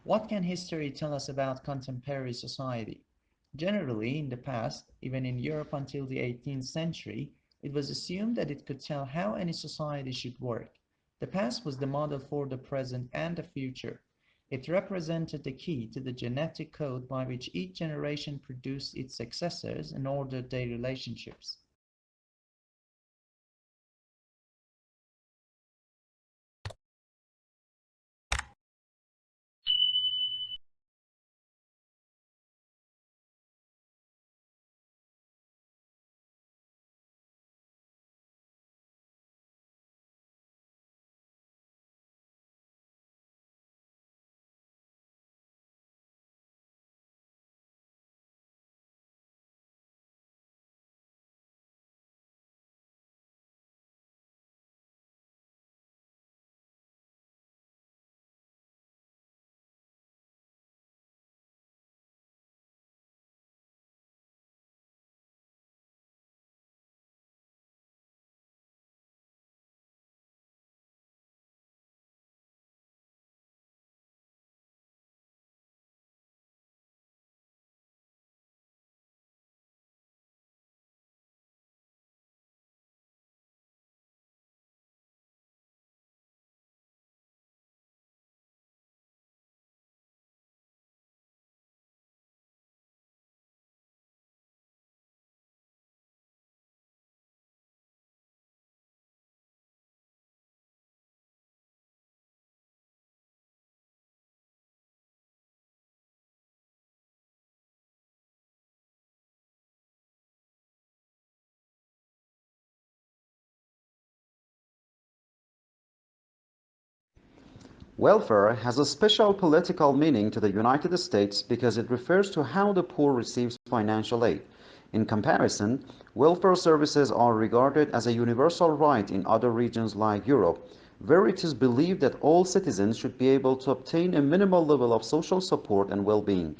What can history tell us about contemporary society? Generally, in the past, even in Europe until the 18th century, it was assumed that it could tell how any society should work. The past was the model for the present and the future. It represented the key to the genetic code by which each generation produced its successors and ordered their relationships. Welfare has a special political meaning to the United States because it refers to how the poor receives financial aid. In comparison, welfare services are regarded as a universal right in other regions like Europe, where it is believed that all citizens should be able to obtain a minimal level of social support and well-being.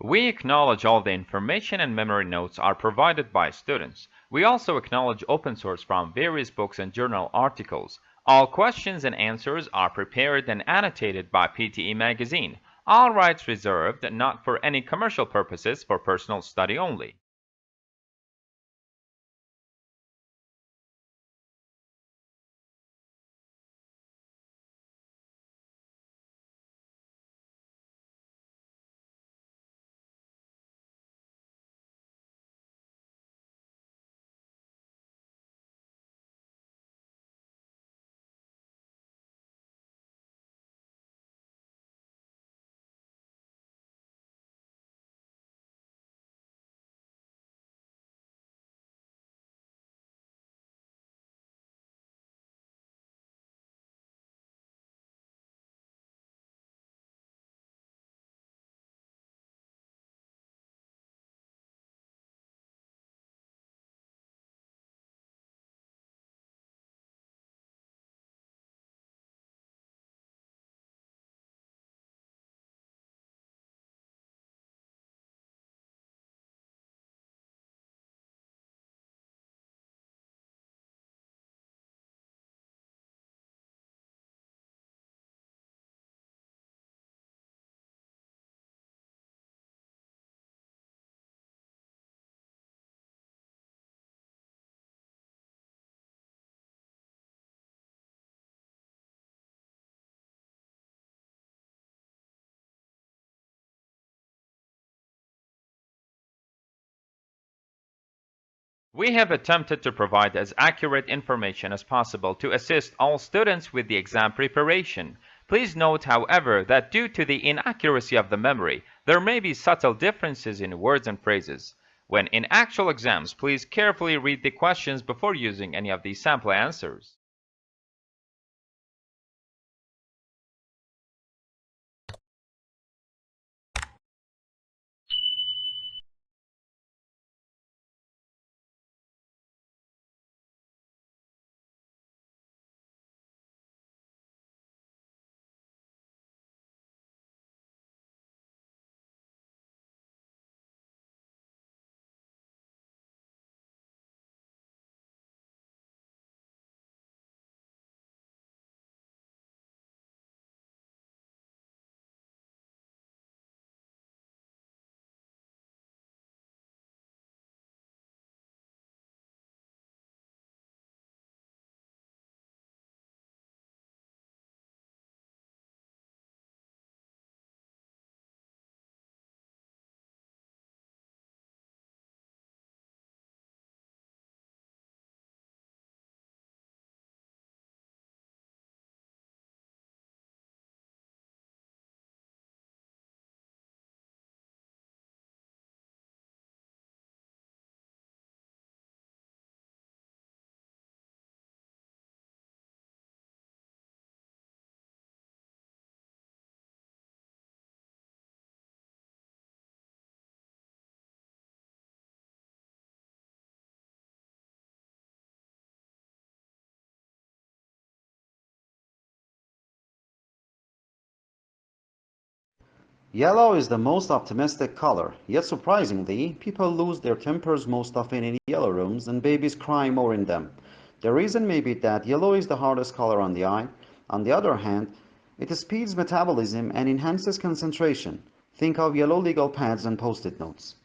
We acknowledge all the information and memory notes are provided by students. We also acknowledge open source from various books and journal articles. All questions and answers are prepared and annotated by PTE Magazine. All rights reserved, not for any commercial purposes, for personal study only. We have attempted to provide as accurate information as possible to assist all students with the exam preparation. Please note, however, that due to the inaccuracy of the memory, there may be subtle differences in words and phrases. When in actual exams, please carefully read the questions before using any of these sample answers. Yellow is the most optimistic color, yet surprisingly, people lose their tempers most often in yellow rooms and babies cry more in them. The reason may be that yellow is the hardest color on the eye. On the other hand, it speeds metabolism and enhances concentration. Think of yellow legal pads and post-it notes.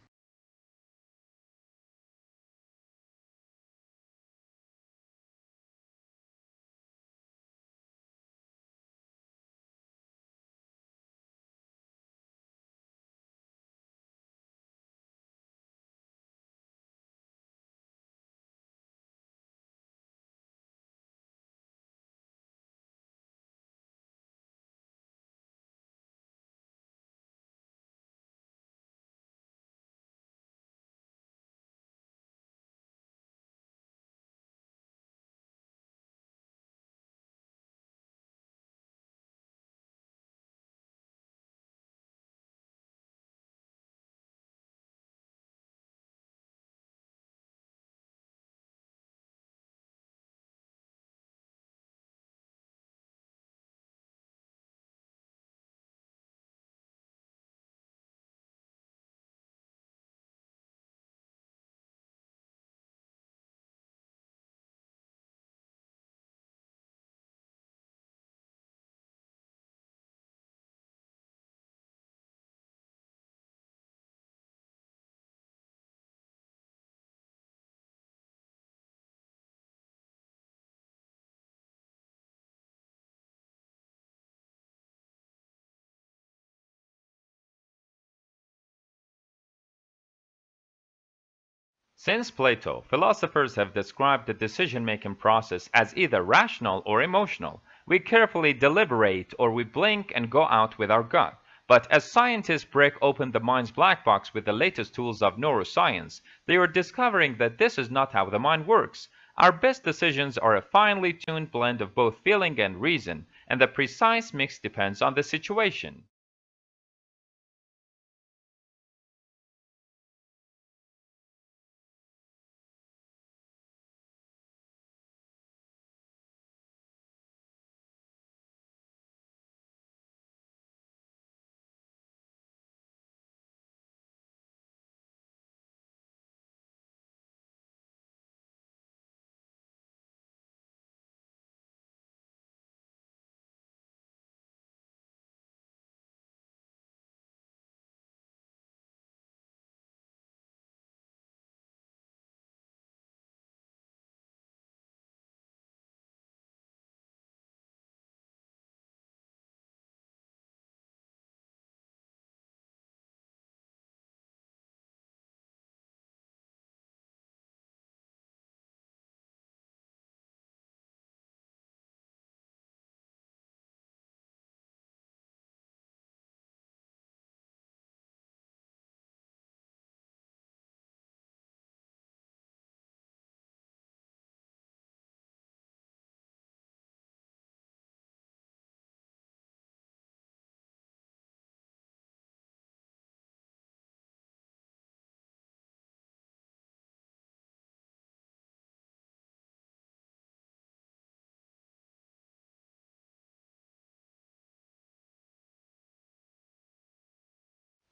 Since Plato, philosophers have described the decision-making process as either rational or emotional. We carefully deliberate or we blink and go out with our gut. But as scientists break open the mind's black box with the latest tools of neuroscience, they are discovering that this is not how the mind works. Our best decisions are a finely tuned blend of both feeling and reason, and the precise mix depends on the situation.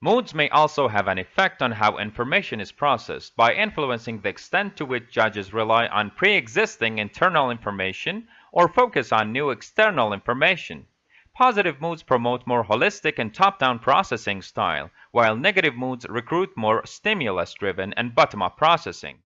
Moods may also have an effect on how information is processed by influencing the extent to which judges rely on pre-existing internal information or focus on new external information. Positive moods promote more holistic and top-down processing style, while negative moods recruit more stimulus-driven and bottom-up processing.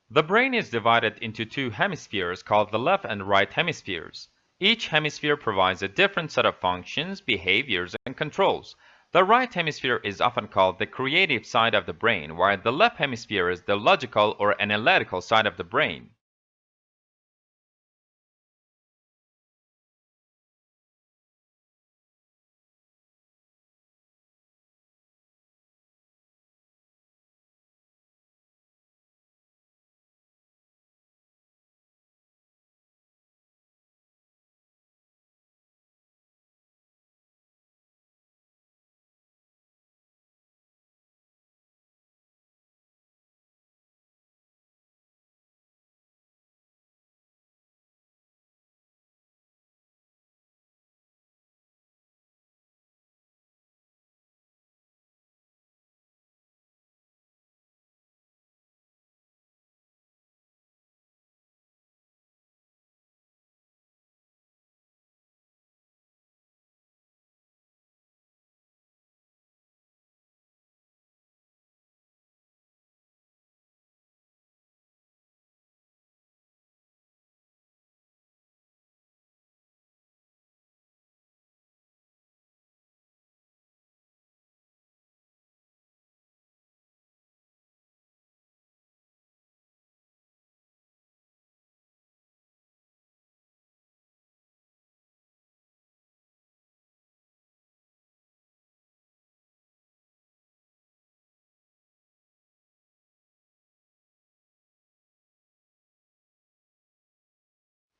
The brain is divided into two hemispheres called the left and right hemispheres. Each hemisphere provides a different set of functions, behaviors, and controls. The right hemisphere is often called the creative side of the brain, while the left hemisphere is the logical or analytical side of the brain.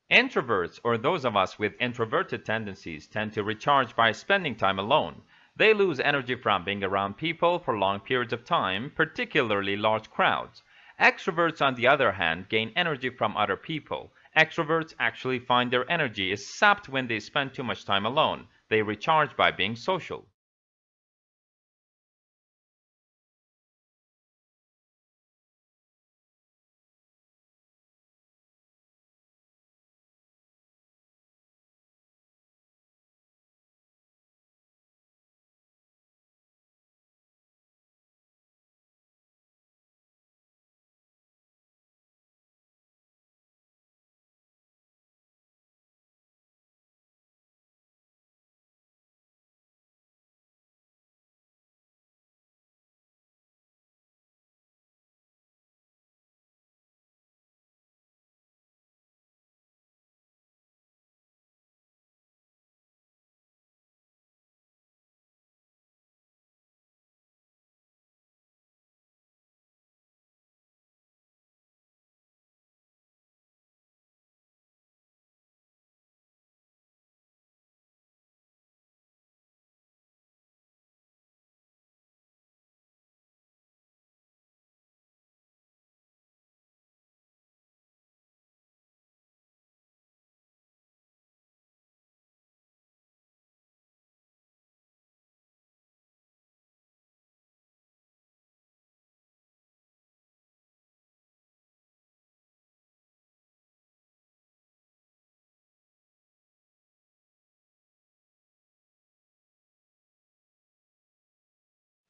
Introverts, or those of us with introverted tendencies, tend to recharge by spending time alone. They lose energy from being around people for long periods of time, particularly large crowds. Extroverts, on the other hand, gain energy from other people. Extroverts actually find their energy is sapped when they spend too much time alone. They recharge by being social.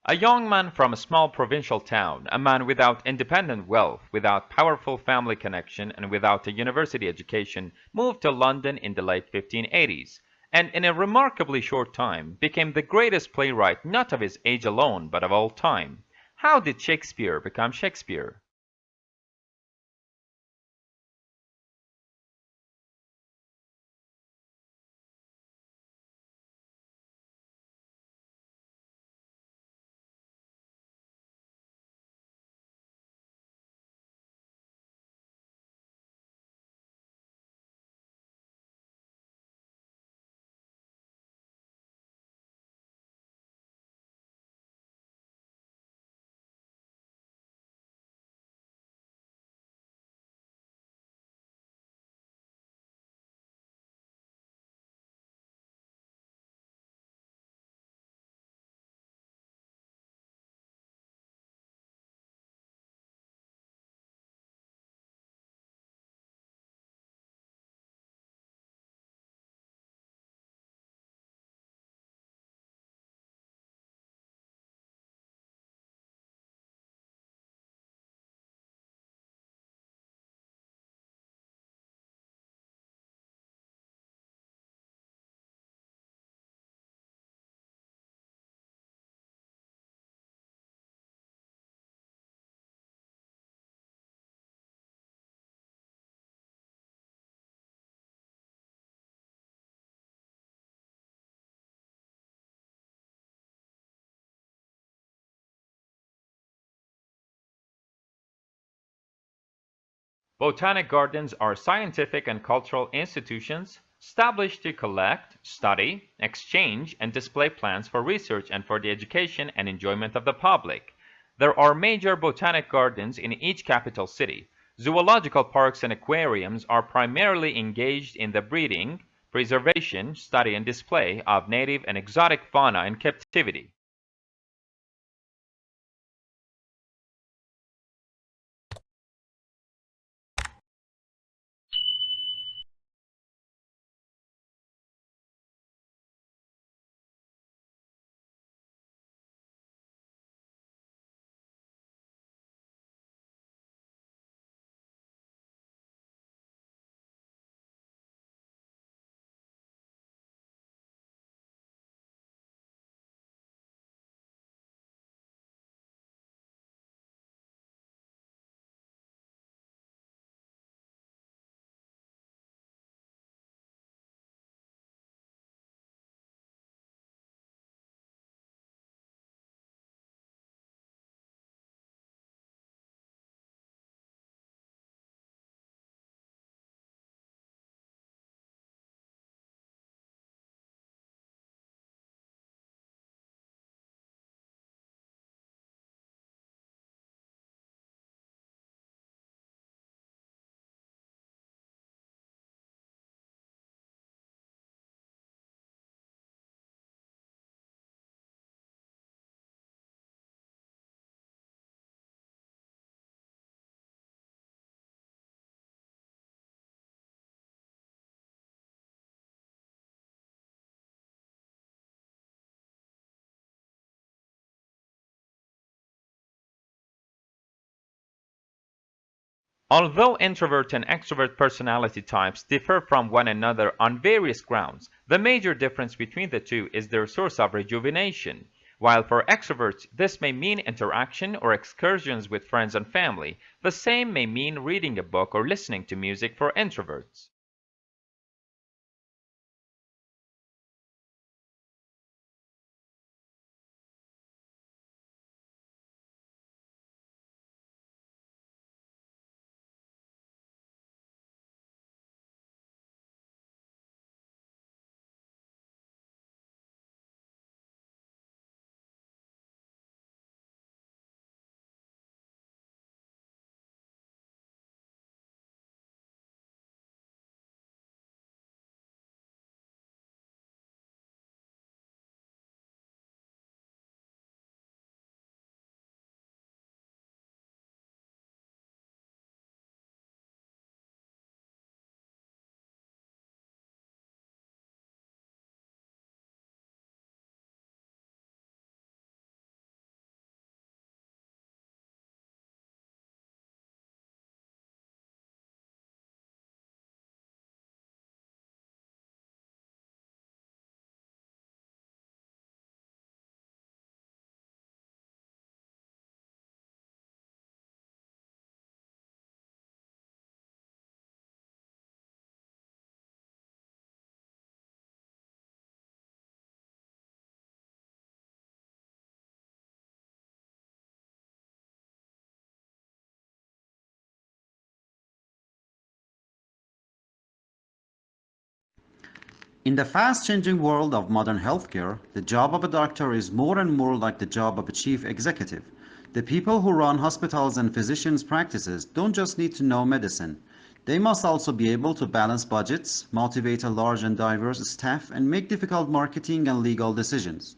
A young man from a small provincial town, a man without independent wealth, without powerful family connection, and without a university education, moved to London in the late 1580s, and in a remarkably short time became the greatest playwright not of his age alone, but of all time. How did Shakespeare become Shakespeare? Botanic gardens are scientific and cultural institutions established to collect, study, exchange, and display plants for research and for the education and enjoyment of the public. There are major botanic gardens in each capital city. Zoological parks and aquariums are primarily engaged in the breeding, preservation, study, and display of native and exotic fauna in captivity. Although introvert and extrovert personality types differ from one another on various grounds, the major difference between the two is their source of rejuvenation. While for extroverts this may mean interaction or excursions with friends and family, the same may mean reading a book or listening to music for introverts. In the fast-changing world of modern healthcare, the job of a doctor is more and more like the job of a chief executive. The people who run hospitals and physicians' practices don't just need to know medicine. They must also be able to balance budgets, motivate a large and diverse staff, and make difficult marketing and legal decisions.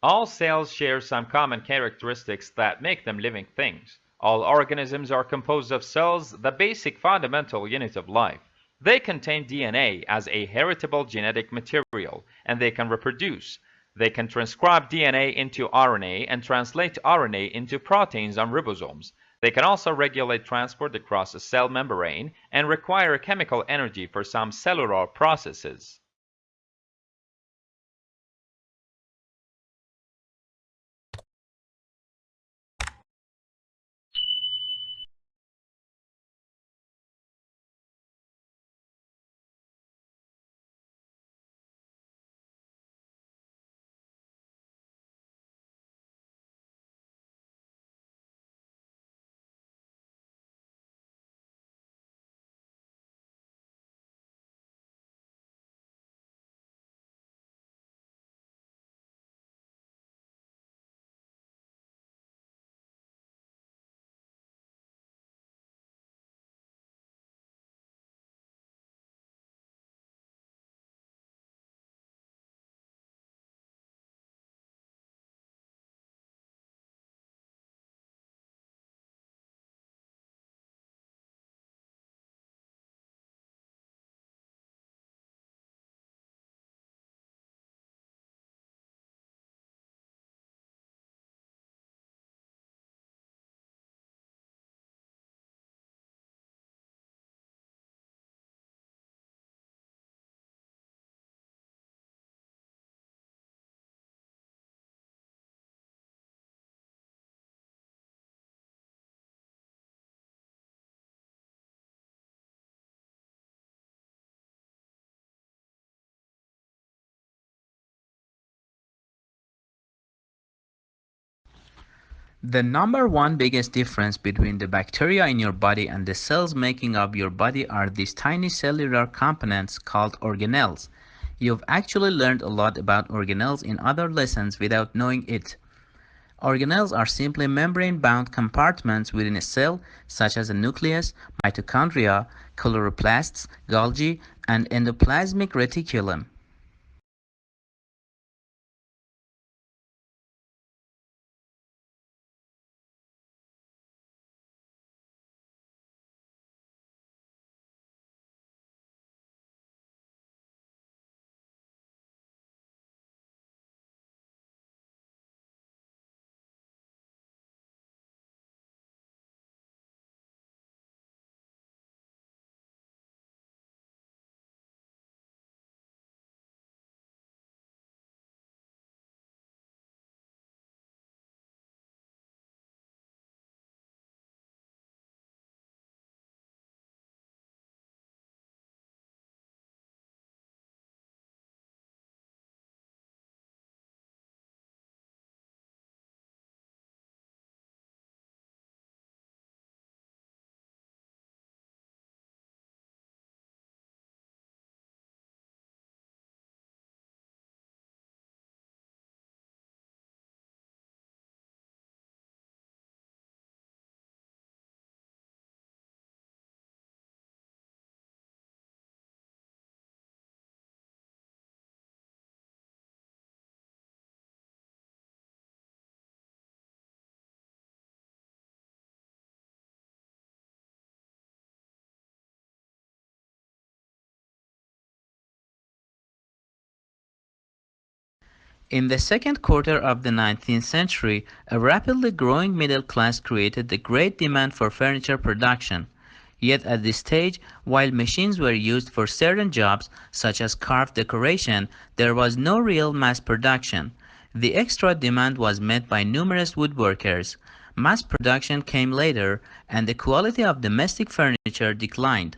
All cells share some common characteristics that make them living things. All organisms are composed of cells, the basic fundamental unit of life. They contain DNA as a heritable genetic material, and they can reproduce. They can transcribe DNA into RNA and translate RNA into proteins on ribosomes. They can also regulate transport across a cell membrane and require chemical energy for some cellular processes. The number one biggest difference between the bacteria in your body and the cells making up your body are these tiny cellular components called organelles. You've actually learned a lot about organelles in other lessons without knowing it. Organelles are simply membrane-bound compartments within a cell, such as a nucleus, mitochondria, chloroplasts, Golgi, and endoplasmic reticulum. In the second quarter of the 19th century, a rapidly growing middle class created the great demand for furniture production. Yet at this stage, while machines were used for certain jobs, such as carved decoration, there was no real mass production. The extra demand was met by numerous woodworkers. Mass production came later, and the quality of domestic furniture declined.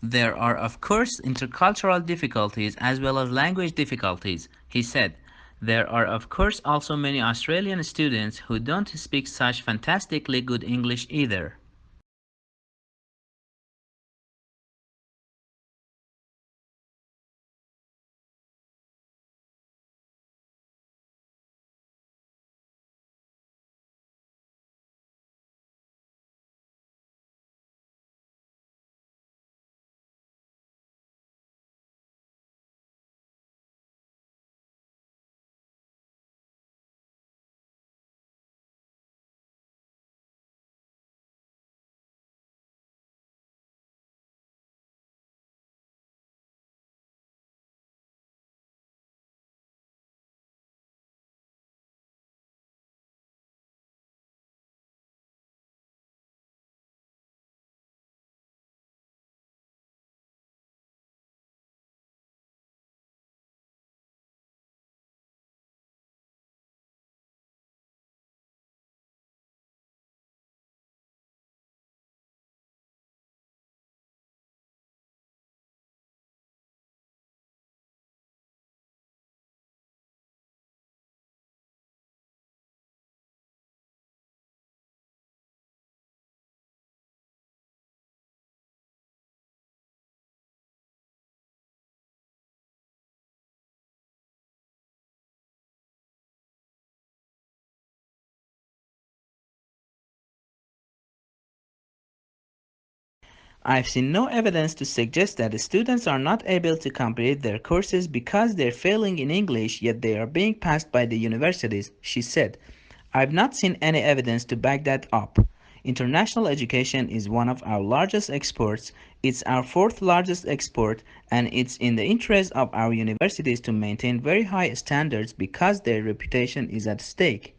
There are of course intercultural difficulties as well as language difficulties, he said. There are of course also many Australian students who don't speak such fantastically good English either. I've seen no evidence to suggest that the students are not able to complete their courses because they're failing in English, yet they are being passed by the universities, she said. I've not seen any evidence to back that up. International education is one of our largest exports, it's our fourth largest export, and it's in the interest of our universities to maintain very high standards because their reputation is at stake.